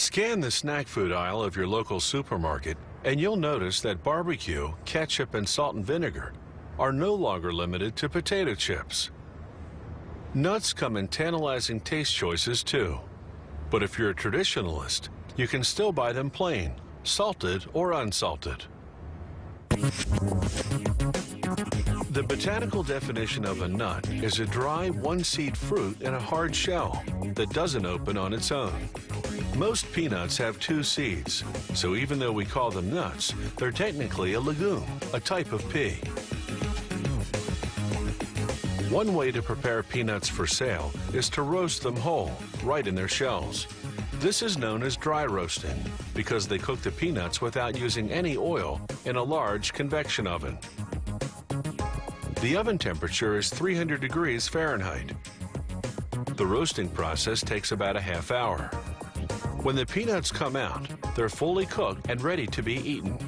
Scan the snack food aisle of your local supermarket and you'll notice that barbecue, ketchup, and salt and vinegar are no longer limited to potato chips. Nuts come in tantalizing taste choices too. But if you're a traditionalist, you can still buy them plain, salted or unsalted. The botanical definition of a nut is a dry one-seed fruit in a hard shell that doesn't open on its own. Most peanuts have two seeds, so even though we call them nuts, they're technically a legume, a type of pea. One way to prepare peanuts for sale is to roast them whole, right in their shells. This is known as dry roasting because they cook the peanuts without using any oil in a large convection oven. The oven temperature is 300 degrees Fahrenheit. The roasting process takes about a half hour. When the peanuts come out, they're fully cooked and ready to be eaten.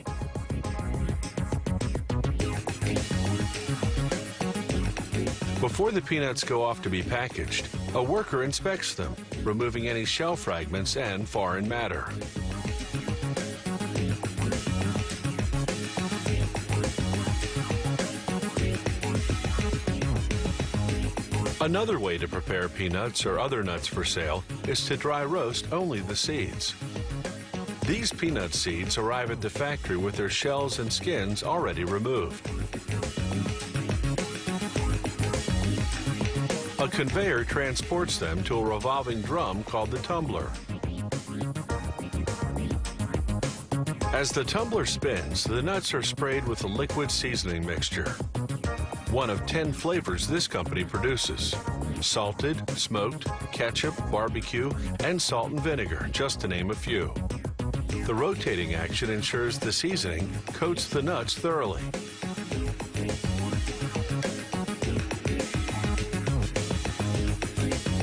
Before the peanuts go off to be packaged, a worker inspects them, removing any shell fragments and foreign matter. Another way to prepare peanuts or other nuts for sale is to dry roast only the seeds. These peanut seeds arrive at the factory with their shells and skins already removed. A conveyor transports them to a revolving drum called the tumbler. As the tumbler spins, the nuts are sprayed with a liquid seasoning mixture. One of 10 flavors this company produces: salted, smoked, ketchup, barbecue, and salt and vinegar, just to name a few. The rotating action ensures the seasoning coats the nuts thoroughly.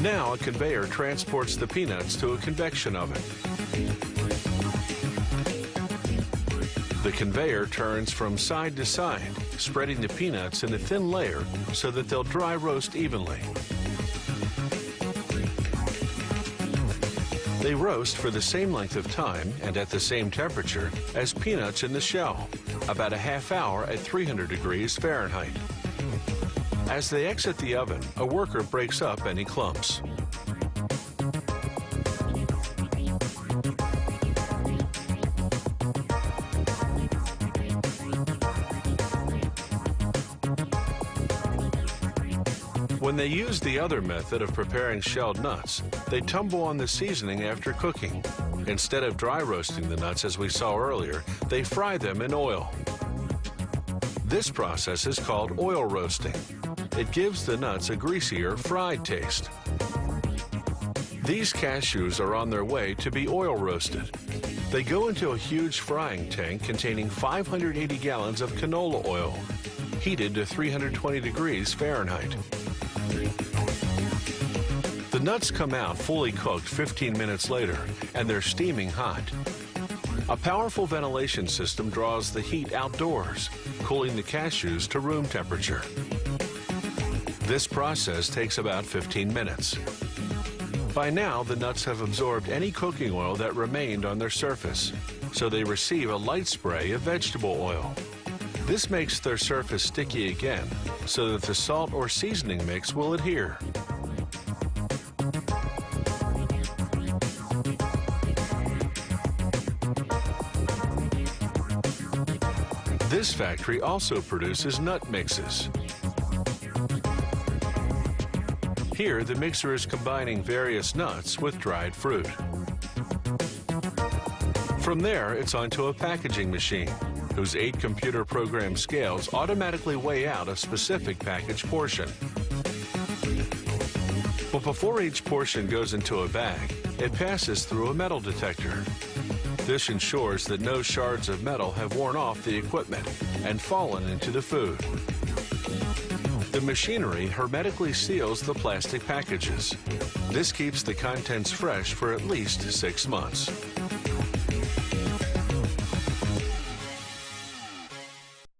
Now a conveyor transports the peanuts to a convection oven. The conveyor turns from side to side, spreading the peanuts in a thin layer so that they'll dry roast evenly. They roast for the same length of time and at the same temperature as peanuts in the shell, about a half hour at 300 degrees Fahrenheit. As they exit the oven, a worker breaks up any clumps. When they use the other method of preparing shelled nuts, they tumble on the seasoning after cooking. Instead of dry roasting the nuts as we saw earlier, they fry them in oil. This process is called oil roasting. It gives the nuts a greasier, fried taste. These cashews are on their way to be oil roasted. They go into a huge frying tank containing 580 gallons of canola oil, heated to 320 degrees Fahrenheit. The nuts come out fully cooked 15 minutes later, and they're steaming hot. A powerful ventilation system draws the heat outdoors, cooling the cashews to room temperature. This process takes about 15 minutes. By now, the nuts have absorbed any cooking oil that remained on their surface, so they receive a light spray of vegetable oil. This makes their surface sticky again, so that the salt or seasoning mix will adhere. This factory also produces nut mixes. Here, the mixer is combining various nuts with dried fruit. From there, it's onto a packaging machine, whose 8 computer-programmed scales automatically weigh out a specific package portion. But before each portion goes into a bag, it passes through a metal detector. This ensures that no shards of metal have worn off the equipment and fallen into the food. The machinery hermetically seals the plastic packages. This keeps the contents fresh for at least 6 months.